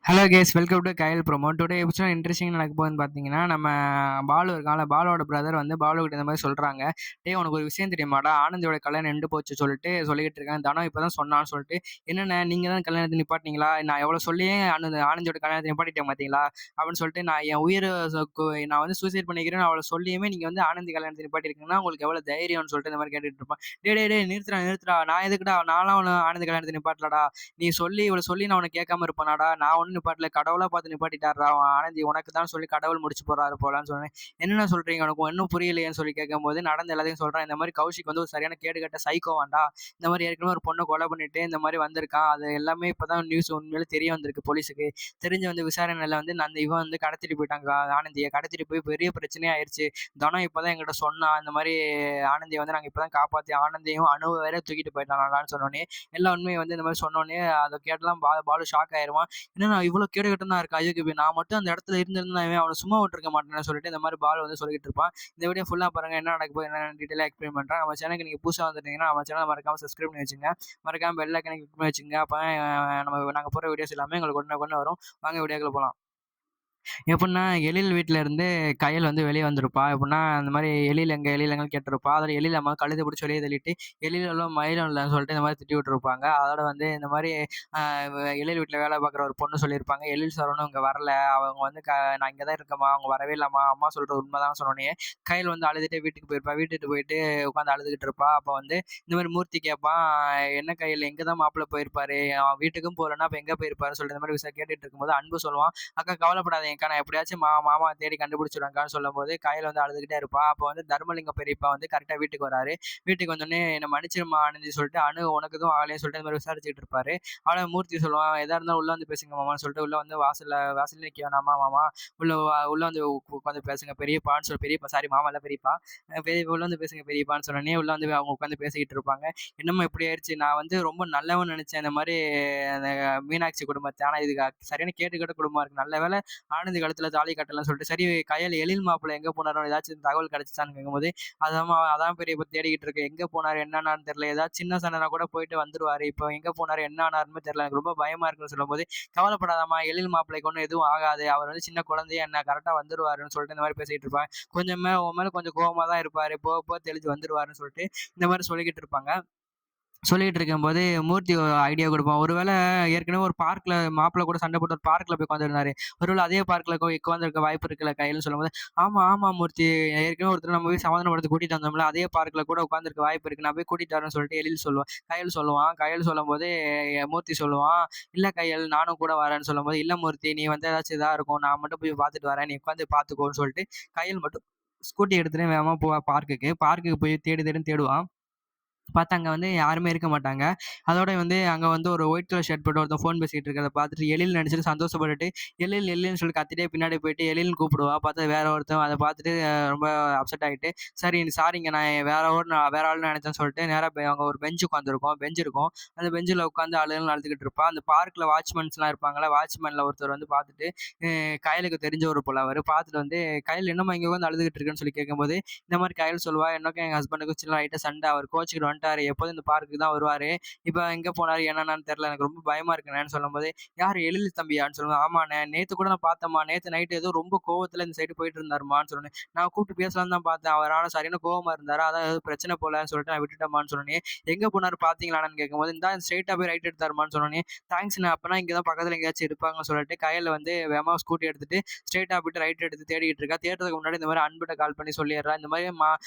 Hello case, welcome to Kyle promo. Today episode interesting நடக்க போகுதுன்னு பார்த்தீங்கன்னா, நம்ம பாலு இருக்கான்ல, பாலுவோட பிரதர் வந்து பாலு கிட்ட இந்த மாதிரி சொல்கிறாங்க. டேய், உனக்கு ஒரு விஷயம் தெரியுமாடா, ஆனந்தியோட கல்யாணம் நின்று போச்சு சொல்லிக்கிட்டு இருக்கேன். தனம் இப்போ தான் சொன்னான்னு சொல்லிட்டு, என்னென்ன நீங்கள் தான் கல்யாணத்தை நிப்பாட்டினீங்களா, நான் எவ்வளோ சொல்லியே ஆனந்தியோட கல்யாணத்தை நிப்பாட்டிட்டேன் பார்த்தீங்களா அப்படின்னு சொல்லிட்டு, நான் என் உயிர் நான் வந்து சூசைட் பண்ணிக்கிறேன்னு அவளை சொல்லியுமே நீங்கள் வந்து ஆனந்தி கல்யாணத்தை நிப்பாட்டிருக்கீங்கன்னா உங்களுக்கு எவ்வளோ தைரியம்னு சொல்லிட்டு இந்த மாதிரி கேட்டுட்டு இருப்பான். டே நிறுத்துறா, நான் எதுக்குடா, நான்லாம் அவனை ஆனந்தி கல்யாணத்தை நிப்பாட்டலடா, நீ சொல்லி இவ்வளோ சொல்லி நான் உனக்கு கேட்காம இருப்பானாடா, நான் ஒன்றும் நிப்பாட்டல, கடவுளா பார்த்து நிப்பாட்டிட்டாரா அவன், ஆனந்தி உனக்கு தான் சொல்லி கடவுள் முடிச்சு போறாரு போலான்னு சொன்னேன். என்னென்ன சொல்றீங்க, உனக்கு இன்னும் புரியலையேன்னு சொல்லி கேட்கும்போது நடந்த எல்லாத்தையும் சொல்றேன். இந்த மாதிரி கௌஷிக் வந்து ஒரு சரியான கேடு கட்ட சைக்கோ வேண்டா, இந்த மாதிரி ஏற்கனவே ஒரு பொண்ணை கொலை பண்ணிட்டு இந்த மாதிரி வந்திருக்கான், அது எல்லாமே இப்பதான் நியூஸ் உண்மையில தெரிய வந்திருக்கு போலீஸுக்கு. தெரிஞ்சு வந்து விசாரணையில வந்து அந்த இவன் வந்து கடத்திட்டு போயிட்டாங்க, ஆனந்தியை கடத்திட்டு போய் பெரிய பிரச்சனையா ஆயிடுச்சு. தனம் இப்பதான் எங்கிட்ட சொன்னா, இந்த மாதிரி ஆனந்தியை வந்து நாங்க இப்பதான் காப்பாத்தி ஆனந்தியும் அணுவை வேற தூக்கிட்டு போயிட்டாங்களான்னு சொன்னோன்னே, எல்லா உண்மையை வந்து இந்த மாதிரி சொன்னோன்னே அதை கேட்டலாம் பாலு ஷாக் ஆயிருவான். என்னன்னா இவ்வளோ கேடு கட்டனா இருக்கா, ஐயோக்கு இப்ப நான் மட்டும் அந்த இடத்துல இருந்திருந்தா அவனை சும்மா விட்டுருக்க மாட்டேன்னு சொல்லிட்டு இந்த மாதிரி பால் வந்து சொல்லிட்டு இருப்பான். இந்த வீடியோ ஃபுல்லா பாருங்க, என்ன நடக்க போகுது என்ன டீட்டெயிலாக எக்ஸ்பிளைன் பண்றேன். நம்ம சேனலுக்கு நீங்க புதுசாக வந்துட்டீங்கன்னா நம்ம சேனல் மறக்காம சப்ஸ்கிரைப் பண்ணி வச்சுங்க, மறக்காம பெல் ஐக்கனை கிளிக் பண்ணி வச்சுங்க. அப்போ நாங்க போற வீடியோஸ் எல்லாமே உங்களுக்கு உடனே வரும். வாங்க வீடியோக்குள்ள போலாம். எப்படின்னா, எழில் வீட்ல இருந்து கயல் வந்து வெளிய வந்திருப்பா. எப்படின்னா, அந்த மாரி எழில் எங்கன்னு கேட்டிருப்பா. அதோட எழில் அம்மா கழுத்த பிடிச்சு வெளிய தள்ளிட்டு, எழிலும் இல்ல மயிலும் இல்லன்னு சொல்லிட்டு இந்த மாரி திட்டி விட்டுருப்பாங்க. அதோட வந்து இந்த மாரி அ எழில் வீட்ல வேலை பார்க்குற ஒரு பொண்ணு சொல்லியிருப்பாங்க, எழில் சரவணும் இங்க வரல. அவங்க வந்து நான் இங்க தான் இருக்கேம்மா, அவங்க வரவே இல்லம்மா. அம்மா சொல்றது உண்மைதான் சொன்னோனயே, கயல் வந்து அழுதுட்டே வீட்டுக்கு போயிருப்பா. வீட்டுக்கு போயிட்டு உட்காந்து அழுதுகிட்டு இருப்பா. அப்ப வந்து இந்த மாரி மூர்த்தி கேட்பான், "என்ன கயல், எங்க தான் மாப்பிள்ளை போயிருப்பாரு? வீட்டுக்கும் போகலன்னா அப்ப எங்க போயிருப்பாருன்னு" சொல்லிட்டு இந்த மாரி கேட்டுட்டு இருக்கும்போது அன்பு சொல்லுவான், "அக்கா கவலைப்படாதீங்கக்கா, நான் எப்படியாச்சும் மாமா தேடி கண்டுபிடிச்சிடுவேங்க்கான்னு" சொல்லும்போது கயல் வந்து அழுதுகிட்டே இருப்பா. அப்போ வந்து தர்மலிங்கம் பெரியப்பா வந்து கரெக்டா வீட்டுக்கு வராரு. வீட்டுக்கு வந்தோடனே, "என்ன மன்னிச்சிருமா ஆனந்தி" சொல்லிட்டு, "அனு உனக்கு எதுவும் ஆகலைன்னு" சொல்லிட்டு இந்த மாதிரி விசாரிச்சுட்டு இருப்பாரு. அவள மூர்த்தி சொல்லுவான், "எதா இருந்தாலும் உள்ள வந்து பேசுங்க மாமான்னு" சொல்லிட்டு உள்ள வந்து வாசல்ல நிக்க வேணாமா மாமா, உள்ள வந்து உட்காந்து பேசுங்க பெரியப்பான்னு சொல்லி, பெரியப்பா சாரி மாமா இல்ல பெரியப்பா, உள்ள வந்து பேசுங்க பெரியப்பான்னு சொன்னோடனே உள்ள வந்து அவங்க உட்காந்து பேசிக்கிட்டு இருப்பாங்க. "என்னம்மா இப்படி ஆயிடுச்சு, நான் வந்து ரொம்ப நல்லவன்னு நினைச்சேன் இந்த மாதிரி அந்த மீனாட்சி குடும்பத்தை, ஆனா இது சரியான கேட்டுக்கெட்ட குடும்பமா இருக்கு. நல்ல வேளை ஆனந்தி கழுத்துல தாலி கட்டலன்னு" சொல்லிட்டு, சரி கயல் எழில் மாப்பிள்ளை எங்க போனாரோ ஏதாச்சும் தகவல் கிடைச்சிச்சான்னு கேட்கும்போது, அதான் பெரிய இப்ப தேடிக்கிட்டு இருக்கேன், எங்க போனாரு என்னன்னு தெரியல, ஏதாவது சின்ன சண்டைனா கூட போயிட்டு வந்துருவாரு, இப்போ எங்க போனாரு என்ன ஆனாருன்னு தெரியல, எனக்கு ரொம்ப பயமா இருக்குன்னு சொல்லும்போது, "கவலைப்படாதம்மா, எழில் மாப்பிள்ளைக்கு ஒன்றும் எதுவும் ஆகாது, அவர் வந்து சின்ன குழந்தைய என்ன கரெக்டா வந்துருவாருன்னு" சொல்லிட்டு இந்த மாதிரி பேசிக்கிட்டு இருப்பாங்க. கொஞ்சமே உன் மேல கொஞ்சம் கோவமா தான் இருப்பாரு, போக போக தெளிஞ்சு வந்துருவாருன்னு சொல்லிட்டு இந்த மாதிரி சொல்லிக்கிட்டு இருப்பாங்க. சொல்லிட்டு இருக்கும்போது மூர்த்தி ஒரு ஐடியா குடுப்பான். ஒருவேள ஏற்கனவே ஒரு பார்க்ல மாப்பிள கூட சண்டை போட்டு ஒரு பார்க்ல போய் உட்கார்ந்திருந்தாரு, ஒருவேள அதே பார்க்ல உட்கார்ந்திருக்க வாய்ப்பு இருக்குல்ல கையில்ன்னு சொல்லும்போது, ஆமா மூர்த்தி, ஏற்கனவே ஒருத்தர நம்ம போய் சமாதானப்படுத்தி கூட்டிட்டு வந்தோம்ல, அதே பார்க்ல கூட உட்கார்ந்திருக்க வாய்ப்பு இருக்கு, நான் போய் கூட்டிட்டு வரேன்னு சொல்லிட்டு கயல் சொல்லுவான். கயல் சொல்லும்போது மூர்த்தி சொல்லுவான், "இல்ல கயல், நானும் கூட வரேன்னு" சொல்லும்போது, "இல்ல மூர்த்தி, நீ வந்து ஏதாச்சும் இதா இருக்கும், நான் மட்டும் போய் பார்த்துட்டு வரேன், நீ உட்கார்ந்து பார்த்துக்கோன்னு" சொல்லிட்டு கயல் மட்டும் ஸ்கூட்டி எடுத்துட்டு வேகமா போவான் பார்க்குக்கு போய் தேடுன்னு தேடுவான். பார்த்தா அங்க வந்து யாருமே இருக்க மாட்டாங்க. அதோட வந்து அங்க வந்து ஒரு ஒயிட் கலர் ஷர்ட் போட்டு ஒருத்தன் ஃபோன் பேசிட்டு இருக்கிறத பார்த்துட்டு எழில் நெனச்சுட்டு சந்தோஷப்பட்டுட்டு, எழில்ன்னு சொல்லி கத்திட்டே பின்னாடி போயிட்டு எழில்ன்னு கூப்பிடுவா. பார்த்தா வேற ஒருத்தன். அத பார்த்துட்டு ரொம்ப அப்செட் ஆயிட்டு, சரி சாரிங்க, நான் வேற ஆள்ன்னு நெனச்சேன்னு சொல்லிட்டு நேரா போய் அங்க ஒரு பெஞ்ச் இருக்கும். அந்த பெஞ்சுல உட்காந்து அழுன்னு அழுதுகிட்டு இருப்பா. அந்த பார்க்ல வாட்ச்மேன்ஸ்லாம் இருப்பாங்கல்ல, வாட்ச்மேன்ல ஒருத்தர் வந்து பார்த்துட்டு, அ கயலுக்கு தெரிஞ்சவரு போல அவரு. பார்த்துட்டு வந்து, "கயல் என்னம்மா இங்க உட்காந்து அழுதுகிட்டு இருக்கன்னு" சொல்லி கேட்கும்போது, இந்த மாரி கயல் சொல்லுவா, "எனக்கும் எங்க ஹஸ்பண்டுக்கும் சின்ன லைட்டா சண்டை. அவர் கோச்சுக்கிட்டு வந்துட்டாரு. எப்போதும் இந்த பார்க்குக்கு தான் வருவாரு. இப்ப எங்க போனாரு என்னன்னு தெரியல. எனக்கு ரொம்ப பயமா இருக்குண்ணேன்னு" சொல்லும்போது, "யாரு எழில் தம்பியான்னு" சொல்லுவேன். "ஆமாண்ணே. நேத்து கூட நான் பார்த்தேன்ம்மா. நேத்து நைட் ஏதோ ரொம்ப கோவத்துல இந்த சைடு போயிட்டு இருந்தாரும்மான்னு" சொன்னேன். நான் கூப்பிட்டு பேசலாம்னு தான் பார்த்தேன். அவர் ஆனா சரியான கோவமா இருந்தாரு. அதான் ஏதோ பிரச்சனை போலன்னு சொல்லிட்டு நான் விட்டுட்டேன்ம்மான்னு சொன்னோனே, "எங்க போனாரு பார்த்தீங்களாண்ணான்னு" கேட்கும்போது, "இந்தா ஸ்ட்ரெயிட்டா போய் ரைட் எடுத்தாரும்மான்னு" சொன்னோனே, "தேங்க்ஸ்ண்ணே. அப்பன்னா இங்க தான் பக்கத்துல எங்கேயாச்சும் இருப்பாங்கன்னு" சொல்லிட்டு கையில வந்து வேகமா ஸ்கூட்டி எடுத்துட்டு ஸ்ட்ரெயிட்டா போயிட்டு ரைட் எடுத்து தேடிக்கிட்டு இருக்கா. தேடுறதுக்கு முன்னாடி இந்த மாரி அன்புட்ட கால் பண்ணி சொல்லிடுறா. இந்த மாரி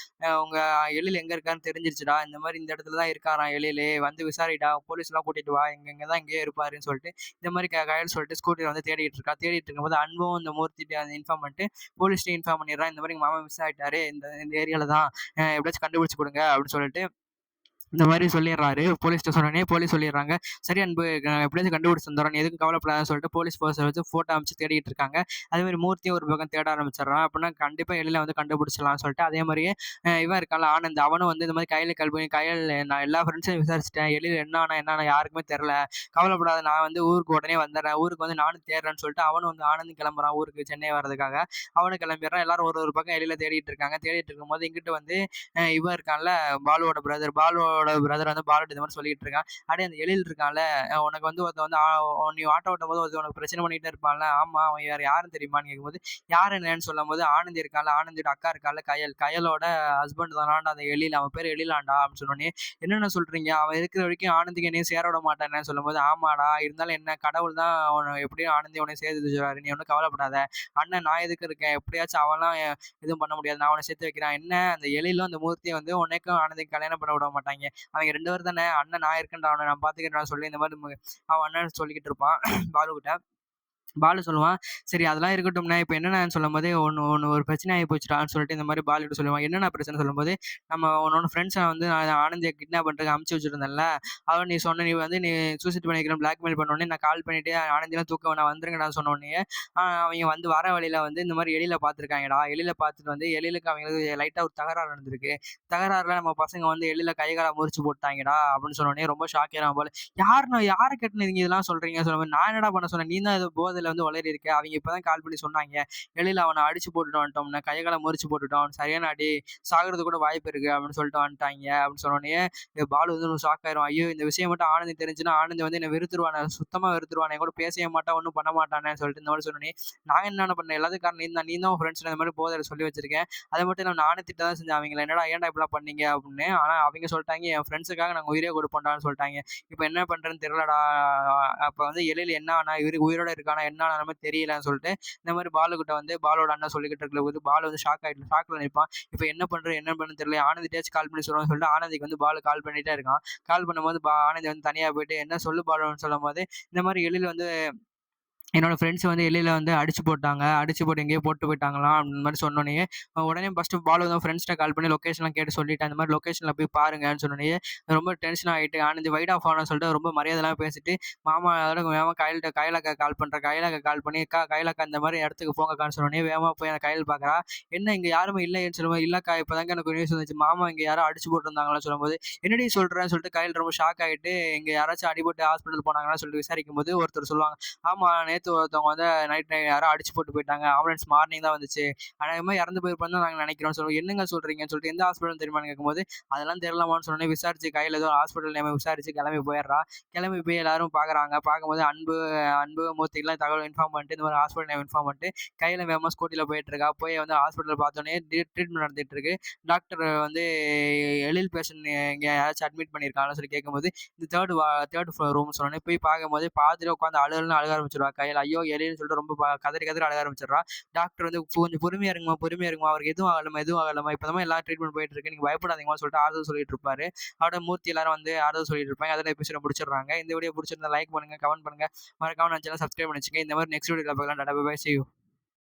உங்க எழில் எங்க இருக்காருன்னு தெரிஞ்சிருச்சுடா. இந்த மாரி இந்த இடத்துல தான் இருக்காராம் எழிலு. வந்து விசாரிடா. போலீஸ்லாம் கூட்டிட்டு வா. இங்க தான் எங்கேயோ இருப்பாருன்னு சொல்லிட்டு, இந்த மாரி கயல் சொல்லிட்டு ஸ்கூட்டில வந்து தேடிட்டு இருக்கா. தேடிட்டு இருக்கும்போது அன்பும் இந்த மூர்த்திட்ட அத இன்ஃபார்ம் பண்ணிட்டு போலீஸ்ட்ட இன்ஃபார்ம் பண்ணிடுறான். இந்த மாரி எங்க மாமா மிஸ் ஆயிட்டாரு. இந்த ஏரியால தான். எப்படியாச்சும் கண்டுபிடிச்சு குடுங்க அப்படின்னு சொல்லிட்டு இந்த மாரி சொல்லிடுறாரு. போலீஸ்ட்ட சொன்னோனே போலீஸ் சொல்லிடுறாங்க, "சரி அன்பு, எப்படியாச்சும் கண்டுபிடிச்சு தந்துர்றோம். நீ எதுக்கும் கவலைப்படாதன்னு" சொல்லிட்டு போலீஸ் ஃபோர்ஸ வச்சு ஃபோட்டோ அனுப்பிச்சு தேடிட்டு இருக்காங்க. அதேமாரி மூர்த்தியும் ஒரு பக்கம் தேட ஆரம்பிச்சுடுறான். அப்படின்னா கண்டிப்பா எழில வந்து கண்டுபிடிச்சிடலாம்னு சொல்லிட்டு, அதே மாரியே இவன் இருக்கான்ல ஆனந்த், அவனும் வந்து இந்த மாரி கையில கால் பண்ணி, "கையல், நான் எல்லா ஃப்ரெண்ட்ஸையும் விசாரிச்சுட்டேன். எழில் என்ன ஆனா யாருக்குமே தெரியல. கவலைப்படாத, நான் வந்து ஊருக்கு உடனே வந்துடுறேன். ஊருக்கு வந்து நானும் தேடுறேன்னு" சொல்லிட்டு அவனும் வந்து ஆனந்தும் கிளம்புறான் ஊருக்கு, சென்னை வர்றதுக்காக. அவனும் கிளம்பிடுறான். எல்லாரும் ஒரு ஒரு பக்கம் எழில தேடிட்டு இருக்காங்க. தேடிட்டு இருக்கும்போது இங்கிட்டு வந்து இவன் இருக்கான்ல, பாலுவோட பிரதர். பாலுவோட பிரதர் வந்து பாலுட்ட இந்த மாரி சொல்லிட்டு இருக்கான். "அடேய் அந்த எழில் இருக்கான்ல, உனக்கு வந்து ஒருத்தன் வந்து நீ ஆட்டோ ஓட்டும்போது ஒருத்தன் உனக்கு பிரச்சனை பண்ணிட்டே இருப்பான்ல, ஆமா அவன் வேற யாருன்னு தெரியுமான்னு?" கேட்கும்போது, "யாரு என்னன்னு?" சொல்லும்போது, "ஆனந்தி இருக்கான்ல, ஆனந்தியோட அக்கா இருக்கான்ல கயல், கயலோட ஹஸ்பண்ட் தானான்டா அந்த எழில். அவன் பேரு எழிலான்டா" அப்படின்னு சொன்னோனே, "என்னண்ணே சொல்றீங்க? அவன் இருக்கிற வரைக்கும் ஆனந்திக்கு என்னையும் சேர விட மாட்டானேன்னு" சொல்லும்போது, "ஆமாடா, இருந்தாலும் என்ன கடவுள் தான் அவன எப்படியும் ஆனந்தி உன்னைய சேர்த்து வச்சுருவாரு. நீ ஒண்ணும் கவலைப்படாத. அண்ணன் நான் எதுக்கு இருக்கேன்? எப்படியாச்சும் அவன்லாம் எதுவும் பண்ண முடியாது. நான் அவன சேர்த்து வைக்கிறேன். என்ன அந்த எழிலும் அந்த மூர்த்தியும் வந்து உனக்கும் ஆனந்திக்கும் கல்யாணம் பண்ண விட மாட்டாய்ங்க. அவங்க 2 பேரும் தானே. அண்ணன் நான் இருக்கேன்டா அவன நான் பார்த்துக்கிறேன்டான்னு" சொல்லி இந்த மாரி அவன் அண்ணன் சொல்லிக்கிட்டு இருப்பான் பாலுகிட்ட. பாலு சொல்லுவான், "சரி அதெல்லாம் இருக்கட்டும்ண்ணே. இப்ப என்னண்ணேன்னு" சொல்லும்போது, "ஒண்ணு ஒண்ணு ஒரு பிரச்சனை ஆயி போச்சுடான்னு" சொல்லிட்டு இந்த மாரி பாலுட்ட சொல்லுவான். "என்னண்ணா பிரச்சனை?" சொல்லும்போது, "நம்ம உன்னோட ஃப்ரெண்ட்ஸ வந்து நான் ஆனந்திய கிட்னாப் பண்றதுக்கு அனுப்பிச்சு வச்சிருந்தேன்ல, அவன் நீ வந்து நீ சூசைட் பண்ணிக்கிறேன்னு பிளாக்மெயில் பண்ணோனே, நான் கால் பண்ணிட்டு ஆனந்திலாம் தூக்க வேணாம் வந்துருங்கடான்னு சொன்னோனயே, அவைங்க வந்து வர வழியில வந்து இந்த மாரி எழில பார்த்துருக்காங்கடா. எழில பார்த்துட்டு வந்து எழிலுக்கு அவங்களுக்கு லைட்டா ஒரு தகராறு நடந்திருக்கு. தகராறுல நம்ம பசங்க வந்து எழில கை, கால முறிச்சு போட்டாய்ங்கடா" அப்படின்னு சொன்னோனே ரொம்ப ஷாக் ஆயிடுவான் போல. யார கேட்டு நீங்க இதெல்லாம் சொல்றீங்க? சொல்லும்போது, "நான் என்னடா பண்ண சொன்னேன்? நீ தான் ஏதோ போதையில வந்து உளறி இருக்க. அவிங்க இப்பதான் கால் பண்ணி சொன்னாய்ங்க. வெளியில அவன அடிச்சு போட்டுட்டு வந்துட்டோம்னு, கைய கால முறிச்சு போட்டுட்டோம். அவனுக்கு சரியான அடி. சாகுறதுக்கு கூட வாய்ப்பு இருக்கு" அப்படின்னு சொல்லிட்டு வந்துட்டாய்ங்க அப்படின்னு சொன்னோனயே, பாலு வந்து ஷாக் ஆயிருவான். ஐயோ! இந்த விஷயம் மட்டும் ஆனந்தி தெரிஞ்சுன்னா, ஆனந்தி வந்து என்ன வெறுத்துருவானே, சுத்தமா வெறுத்துருவானே, என் கூட பேசவே மாட்டான், ஒண்ணும் பண்ண மாட்டானேன்னு சொல்லிட்டு இந்த மாரி சொன்னோனே, "நான் என்னண்ணா பண்ணேன்? எல்லாத்துக்கும் காரணம் நீ தான் உன் ஃப்ரெண்ட்ஸ்ல இந்த மாரி போதையில சொல்லி வச்சிருக்கேன். அது மட்டும் இல்லாம நானே திட்ட தான் செஞ்சேன் அவிங்கள. என்னடா ஏன்டா இப்படிலாம் பண்ணீங்க?" அப்படின்னு. ஆனா அவிங்க சொல்ட்டாய்ங்க, "என் ஃப்ரெண்ட்ஸுக்காக நாங்க உயிரே குடுப்போம்டான்னு" சொல்ட்டாய்ங்க. இப்ப என்ன பண்றதுன்னு தெரியலடா. அப்ப வந்து எழில் என்ன ஆனா? உயிரோட இருக்கானா? என்ன ஆனாலுமே தெரியலன்னு சொல்லிட்டு, இந்த மாரி பாலுகிட்ட வந்து பாலுவோட அண்ணன் சொல்லிக்கிட்டு இருக்கும்போது, பாலு வந்து ஷாக்ல நிப்பான். இப்ப என்ன பண்றதுன்னு தெரியல. ஆனந்திட்டயாச்சும் கால் பண்ணி சொல்லுவான்னு சொல்லிட்டு, ஆனந்திக்கு வந்து பாலு கால் பண்ணிட்டே இருக்கான். கால் பண்ணும்போது ஆனந்தி வந்து தனியா போயிட்டு, "என்ன சொல்லு பாலுன்னு" சொல்லும்போது, இந்த மாரி எழில் வந்து என்னோட ஃப்ரெண்ட்ஸ் வந்து எல்லையில வந்து அடிச்சு போட்டாங்க. அடிச்சு போட்டு எங்கேயோ போட்டு போயிட்டாங்களாம். அந்த மாரி சொன்னோனயே, உடனே ஃபர்ஸ்ட்டு பாலு தான் ஃப்ரெண்ட்ஸ்ட்ட கால் பண்ணி லொகேஷன்லாம் கேட்டு சொல்லிட்டேன். இந்த மாரி லொகேஷன்ல போய் பாருங்கன்னு சொன்னோனயே, ரொம்ப டென்ஷன் ஆயிட்டு ஆனந்த் வைட் ஆஃப் ஆனோன்னு சொல்லிட்டு ரொம்ப மரியாதைலாம் பேசிட்டு, மாமா அதோட வேகமா கயலுக்கு கால் பண்றேன். கயலுக்கு கால் பண்ணி, "அக்கா கயலக்கா இந்த மாரி இடத்துக்கு போங்கக்கான்னு" சொன்னோனயே, வேகமா போய் அந்த கயல் பார்க்குறா. "என்ன இங்க யாருமே இல்லையேன்னு" சொல்லும்போது, "இல்லக்கா இப்பதாங்க எனக்கு நியூஸ் வந்துச்சு. மாமா இங்க யாரோ அடிச்சு போட்டுருந்தாங்களான்னு" சொல்லும்போது, "என்னடி சொல்றன்னு" சொல்லிட்டு கயல் ரொம்ப ஷாக் ஆயிட்டு, "இங்க யாராச்சும் அடிபட்டு ஹாஸ்பிட்டல் போனாங்களான்னு" சொல்லிட்டு விசாரிக்கும்போது, ஒருத்தர் சொல்லுவாங்க, "ஆமா நேத்து ஒருத்தவங்க வந்து நைட் யாரோ அடிச்சு போட்டு போயிட்டாங்க. ஆம்புலன்ஸ் மார்னிங் தான் வந்துச்சு. அநேகமா இறந்து போயிருப்பான்னு தான் நாங்க நினைக்கிறோம்னு" சொல்லுவோம். "என்னங்க சொல்றீங்கன்னு?" சொல்லிட்டு, "எந்த ஹாஸ்பிட்டல் தெரியுமான்னு?" கேட்கும்போது, "அதெல்லாம் தெரியலம்மான்னு" சொன்னோனே விசாரிச்சு கையில ஏதோ ஹாஸ்பிட்டல் நேம விசாரிச்சு கிளம்பி போயிடுறா. கிளம்பி போய் எல்லாரும் பார்க்குறாங்க. பார்க்கும்போது அன்பு அன்பு மூர்த்திக்குலாம் தகவல் இன்ஃபார்ம் பண்ணிட்டு, இந்த மாரி ஹாஸ்பிட்டல் நேம் இன்ஃபார்ம் பண்ணிட்டு, கையில வேகமா ஸ்கூட்டில போயிட்டு இருக்கா. போய் வந்து ஹாஸ்பிட்டல் பார்த்தோனே ட்ரீட்மெண்ட் நடந்துட்டு இருக்கு. டாக்டர் வந்து எழில் பேஷண்ட் இங்க யாராச்சும் அட்மிட் பண்ணியிருக்காங்களான்னு சொல்லி கேட்கும்போது, "இந்த 3 ஃப்ளோர் ரூம்னு" சொன்னோனே போய் பார்க்கும்போது பாதியில உட்காந்து அழுக ஆரம்பிச்சுருவா கையில. ஐயோ! எழில்னு சொல்லிட்டு ரொம்ப கதறி கதறி அழுக ஆரம்பிச்சுடுறா. டாக்டர் வந்து "கொஞ்சம் பொறுமையா இருங்கம்மா. அவருக்கு எதுவும் ஆகலம்மா. இப்பதான் எல்லாம் ட்ரீட்மெண்ட் போயிட்டு இருக்கு. நீங்க பயப்படாதீங்கம்மான்னு" சொல்லிட்டு ஆறுதல் சொல்லிட்டு இருப்பாரு. அவரோட மூர்த்தி எல்லாரும் வந்து ஆறுதல் சொல்லிட்டு இருப்பாங்க. அதோட எபிசோட முடிச்சிடுறாங்க. இந்த வீடியோ பிடிச்சிருந்தா லைக் பண்ணுங்க, கமெண்ட் பண்ணுங்க. மறக்காம நம்ம சேனல சப்ஸ்கிரைப் பண்ணி வச்சுக்கங்க. இந்த மாரி நெக்ஸ்ட் வீடியோல பார்க்கலாம். Tata bye bye. See you.